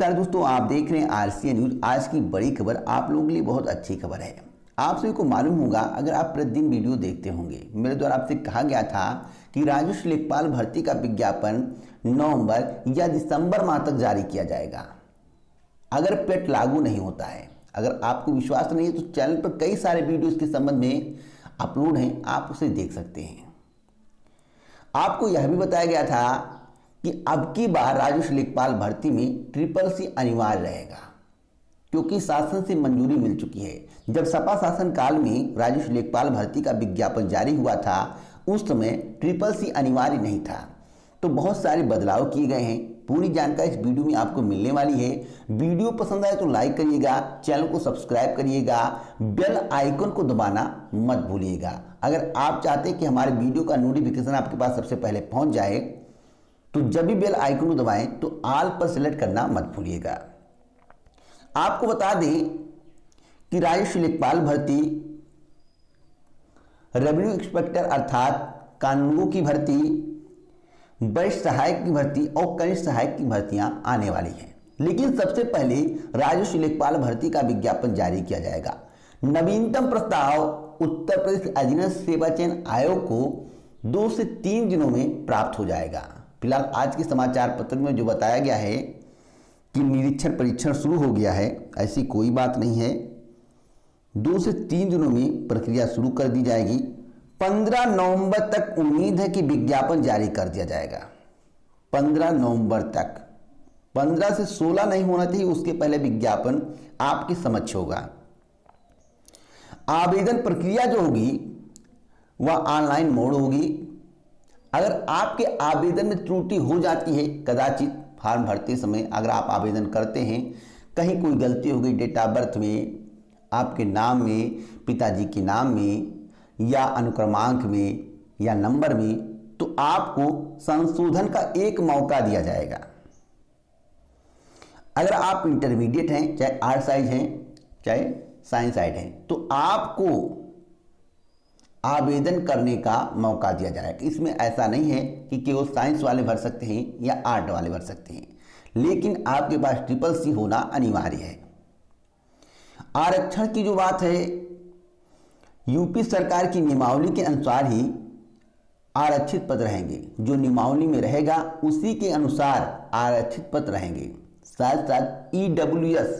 नमस्कार दोस्तों, आप देख रहे हैं आरसीएन न्यूज। आज की बड़ी खबर आप लोगों के लिए बहुत अच्छी खबर है। आप सभी को मालूम होगा, अगर आप प्रतिदिन वीडियो देखते होंगे, मेरे द्वारा आपसे कहा गया था कि राजस्व लेखपाल भर्ती का विज्ञापन नवंबर या दिसंबर माह तक जारी किया जाएगा अगर पेट लागू नहीं होता है। अगर आपको विश्वास नहीं है तो चैनल पर कई सारे वीडियो इसके संबंध में अपलोड हैं, आप उसे देख सकते हैं। आपको यह भी बताया गया था कि अब की बार राजस्व लेखपाल भर्ती में CCC अनिवार्य रहेगा, क्योंकि शासन से मंजूरी मिल चुकी है। जब सपा शासन काल में राजस्व लेखपाल भर्ती का विज्ञापन जारी हुआ था, उस समय CCC अनिवार्य नहीं था। तो बहुत सारे बदलाव किए गए हैं। पूरी जानकारी इस वीडियो में आपको मिलने वाली है। वीडियो पसंद आए तो लाइक करिएगा, चैनल को सब्सक्राइब करिएगा, बेल आइकन को दबाना मत भूलिएगा। अगर आप चाहते हैं कि हमारे वीडियो का नोटिफिकेशन आपके पास सबसे पहले पहुंच जाए, तो जब भी बेल आइकन को दबाएं तो ऑल पर सेलेक्ट करना मत भूलिएगा। आपको बता दें कि राजस्व लेखपाल भर्ती, रेवेन्यू इंस्पेक्टर अर्थात कानूनगो की भर्ती, वरिष्ठ सहायक की भर्ती और कनिष्ठ सहायक की भर्तियां आने वाली हैं। लेकिन सबसे पहले राजस्व लेखपाल भर्ती का विज्ञापन जारी किया जाएगा। नवीनतम प्रस्ताव उत्तर प्रदेश अधीनस्थ सेवा चयन आयोग को 2 से 3 दिनों में प्राप्त हो जाएगा। फिलहाल आज के समाचार पत्र में जो बताया गया है कि निरीक्षण परीक्षण शुरू हो गया है, ऐसी कोई बात नहीं है। 2 से 3 दिनों में प्रक्रिया शुरू कर दी जाएगी। 15 नवंबर तक उम्मीद है कि विज्ञापन जारी कर दिया जाएगा। 15 नवंबर तक, 15 से 16 नहीं होना चाहिए, उसके पहले विज्ञापन आपके समक्ष होगा। आवेदन प्रक्रिया जो होगी वह ऑनलाइन मोड होगी। अगर आपके आवेदन में त्रुटि हो जाती है, कदाचित फॉर्म भरते समय अगर आप आवेदन करते हैं कहीं कोई गलती हो गई, डेट ऑफ बर्थ में, आपके नाम में, पिताजी के नाम में या अनुक्रमांक में या नंबर में, तो आपको संशोधन का एक मौका दिया जाएगा। अगर आप इंटरमीडिएट हैं, चाहे आर्ट साइड हैं, चाहे साइंस साइड हैं, तो आपको आवेदन करने का मौका दिया जाएगा। इसमें ऐसा नहीं है कि केवल साइंस वाले भर सकते हैं या आर्ट वाले भर सकते हैं, लेकिन आपके पास CCC होना अनिवार्य है। आरक्षण की जो बात है, यूपी सरकार की नियमावली के अनुसार ही आरक्षित पद रहेंगे। जो नियमावली में रहेगा उसी के अनुसार आरक्षित पद रहेंगे। साथ साथ EWS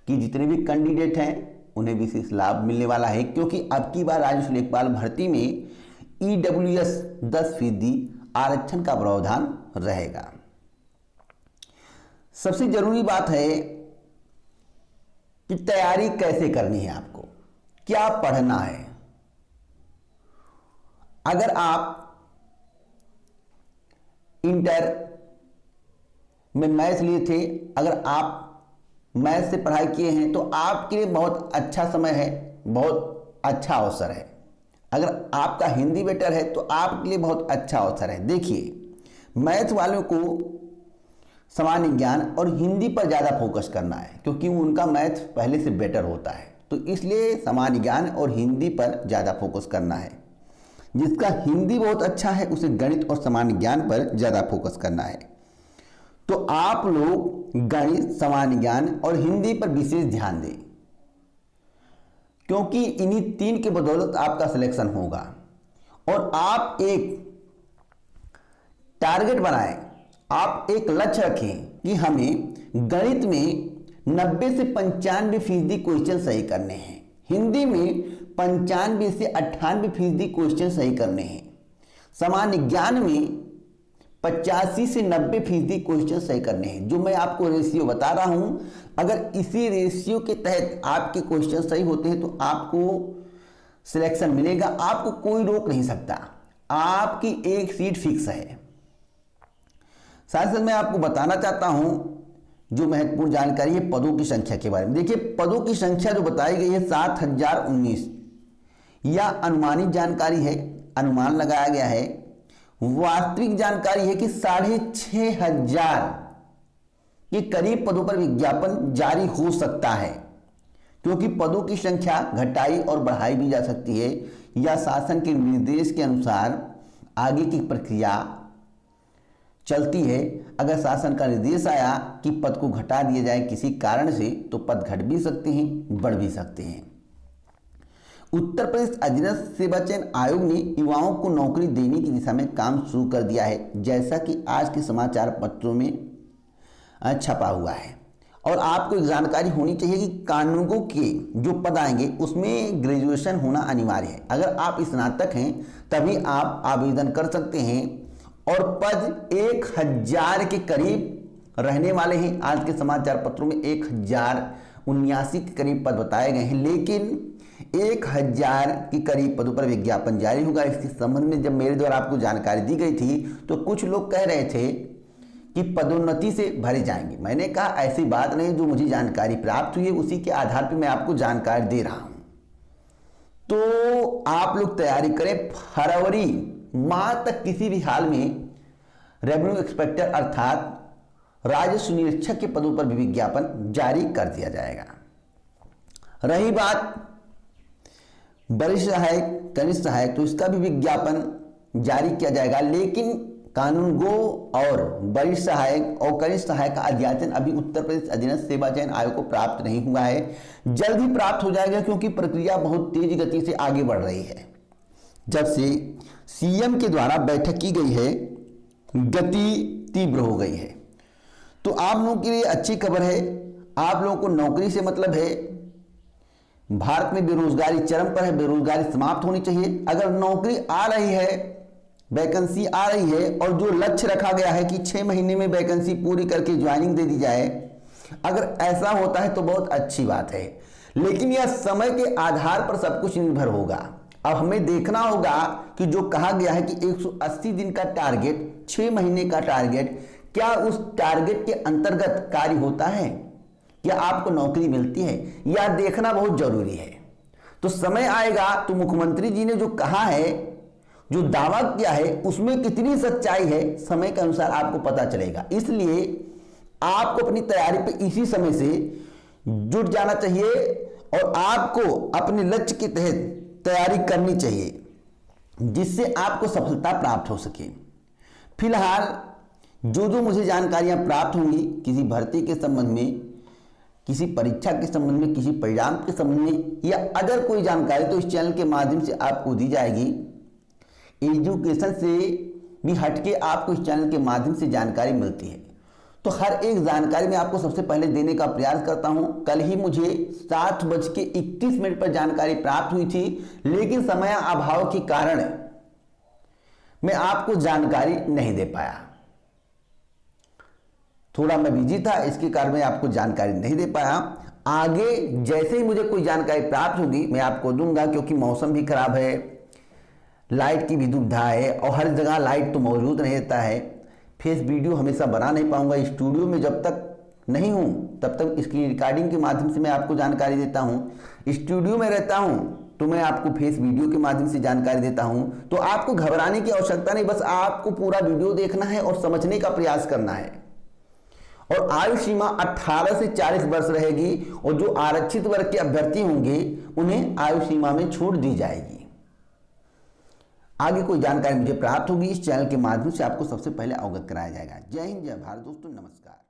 की जितने भी कैंडिडेट हैं उन्हें विशेष लाभ मिलने वाला है, क्योंकि अब की बार राजस्व लेखपाल भर्ती में EWS 10% आरक्षण का प्रावधान रहेगा। सबसे जरूरी बात है कि तैयारी कैसे करनी है, आपको क्या पढ़ना है। अगर आप इंटर में मैथ्स लिए थे, अगर आप मैथ से पढ़ाई किए हैं तो आपके लिए बहुत अच्छा समय है, बहुत अच्छा अवसर है। अगर आपका हिंदी बेटर है तो आपके लिए बहुत अच्छा अवसर है। देखिए, मैथ वालों को सामान्य ज्ञान और हिंदी पर ज़्यादा फोकस करना है, क्योंकि उनका मैथ पहले से बेटर होता है, तो इसलिए सामान्य ज्ञान और हिंदी पर ज़्यादा फोकस करना है। जिसका हिंदी बहुत अच्छा है उसे गणित और सामान्य ज्ञान पर ज़्यादा फोकस करना है। तो आप लोग गणित, सामान्य ज्ञान और हिंदी पर विशेष ध्यान दें, क्योंकि इन्हीं 3 के बदौलत आपका सिलेक्शन होगा। और आप एक टारगेट बनाएं, आप एक लक्ष्य रखें कि हमें गणित में 90 से 95% क्वेश्चन सही करने हैं, हिंदी में 95 से 98% क्वेश्चन सही करने हैं, सामान्य ज्ञान में 85 से 90% क्वेश्चन सही करने हैं। जो मैं आपको रेशियो बता रहा हूं, अगर इसी रेशियो के तहत आपके क्वेश्चन सही होते हैं तो आपको सिलेक्शन मिलेगा। आपको कोई रोक नहीं सकता, आपकी एक सीट फिक्स है। साथ साथ मैं आपको बताना चाहता हूं जो महत्वपूर्ण जानकारी है पदों की संख्या के बारे में। देखिए, पदों की संख्या जो बताई गई है 7019, या अनुमानित जानकारी है, अनुमान लगाया गया है। वास्तविक जानकारी है कि 6500 के करीब पदों पर विज्ञापन जारी हो सकता है, क्योंकि पदों की संख्या घटाई और बढ़ाई भी जा सकती है, या शासन के निर्देश के अनुसार आगे की प्रक्रिया चलती है। अगर शासन का निर्देश आया कि पद को घटा दिया जाए किसी कारण से, तो पद घट भी सकते हैं, बढ़ भी सकते हैं। उत्तर प्रदेश अधीनस्थ सेवा चयन आयोग ने युवाओं को नौकरी देने की दिशा में काम शुरू कर दिया है, जैसा कि आज के समाचार पत्रों में छपा हुआ है। और आपको एक जानकारी होनी चाहिए कि कानूनगो के जो पद आएंगे उसमें ग्रेजुएशन होना अनिवार्य है। अगर आप स्नातक हैं तभी आप आवेदन कर सकते हैं, और पद 1000 के करीब रहने वाले हैं। आज के समाचार पत्रों में 1079 के करीब पद बताए गए हैं, लेकिन 1000 के करीब पदों पर विज्ञापन जारी होगा। इसके संबंध में जब मेरे द्वारा आपको जानकारी दी गई थी तो कुछ लोग कह रहे थे कि पदोन्नति से भरे जाएंगे। मैंने कहा ऐसी बात नहीं, जो मुझे जानकारी प्राप्त हुई है उसी के आधार पर मैं आपको जानकारी दे रहा हूं। तो आप लोग तैयारी करें, फरवरी माह तक किसी भी हाल में रेवेन्यू इंस्पेक्टर अर्थात राजस्व निरीक्षक के पदों पर भी विज्ञापन जारी कर दिया जाएगा। रही बात वरिष्ठ सहायक, कनिष्ठ सहायक, तो इसका भी विज्ञापन जारी किया जाएगा, लेकिन कानूनगो और वरिष्ठ सहायक और कनिष्ठ सहायक का अध्याचन अभी उत्तर प्रदेश अधीनस्थ सेवा चयन आयोग को प्राप्त नहीं हुआ है। जल्द ही प्राप्त हो जाएगा, क्योंकि प्रक्रिया बहुत तेज गति से आगे बढ़ रही है। जब से सीएम के द्वारा बैठक की गई है, गति तीव्र हो गई है। तो आप लोगों के लिए अच्छी खबर है, आप लोगों को नौकरी से मतलब है। भारत में बेरोजगारी चरम पर है, बेरोजगारी समाप्त होनी चाहिए। अगर नौकरी आ रही है, वैकेंसी आ रही है, और जो लक्ष्य रखा गया है कि 6 महीने में वैकेंसी पूरी करके ज्वाइनिंग दे दी जाए, अगर ऐसा होता है तो बहुत अच्छी बात है। लेकिन यह समय के आधार पर सब कुछ निर्भर होगा। अब हमें देखना होगा कि जो कहा गया है कि 180 दिन का टारगेट, 6 महीने का टारगेट, क्या उस टारगेट के अंतर्गत कार्य होता है, क्या आपको नौकरी मिलती है, यह देखना बहुत जरूरी है। तो समय आएगा तो मुख्यमंत्री जी ने जो कहा है, जो दावा किया है, उसमें कितनी सच्चाई है, समय के अनुसार आपको पता चलेगा। इसलिए आपको अपनी तैयारी पे इसी समय से जुट जाना चाहिए और आपको अपने लक्ष्य के तहत तैयारी करनी चाहिए, जिससे आपको सफलता प्राप्त हो सके। फिलहाल जो मुझे जानकारियां प्राप्त होंगी किसी भर्ती के संबंध में, किसी परीक्षा के संबंध में, किसी परिणाम के संबंध में, या अदर कोई जानकारी, तो इस चैनल के माध्यम से आपको दी जाएगी। एजुकेशन से भी हटके आपको इस चैनल के माध्यम से जानकारी मिलती है। तो हर एक जानकारी मैं आपको सबसे पहले देने का प्रयास करता हूं। कल ही मुझे 7:21 पर जानकारी प्राप्त हुई थी, लेकिन समय अभाव के कारण मैं आपको जानकारी नहीं दे पाया। थोड़ा मैं बिजी था, इसके कारण मैं आपको जानकारी नहीं दे पाया। आगे जैसे ही मुझे कोई जानकारी प्राप्त होगी मैं आपको दूंगा, क्योंकि मौसम भी खराब है, लाइट की भी दुविधा है, और हर जगह लाइट तो मौजूद नहीं रहता है। फेस वीडियो हमेशा बना नहीं पाऊंगा, स्टूडियो में जब तक नहीं हूं तब तक इसकी रिकॉर्डिंग के माध्यम से मैं आपको जानकारी देता हूं। स्टूडियो में रहता हूं तो मैं आपको फेस वीडियो के माध्यम से जानकारी देता हूं। तो आपको घबराने की आवश्यकता नहीं, बस आपको पूरा वीडियो देखना है और समझने का प्रयास करना है। और आयु सीमा 18 से 40 वर्ष रहेगी, और जो आरक्षित वर्ग के अभ्यर्थी होंगे उन्हें आयु सीमा में छूट दी जाएगी। आगे कोई जानकारी मुझे प्राप्त होगी, इस चैनल के माध्यम से आपको सबसे पहले अवगत कराया जाएगा। जय हिंद, जय भारत दोस्तों, नमस्कार।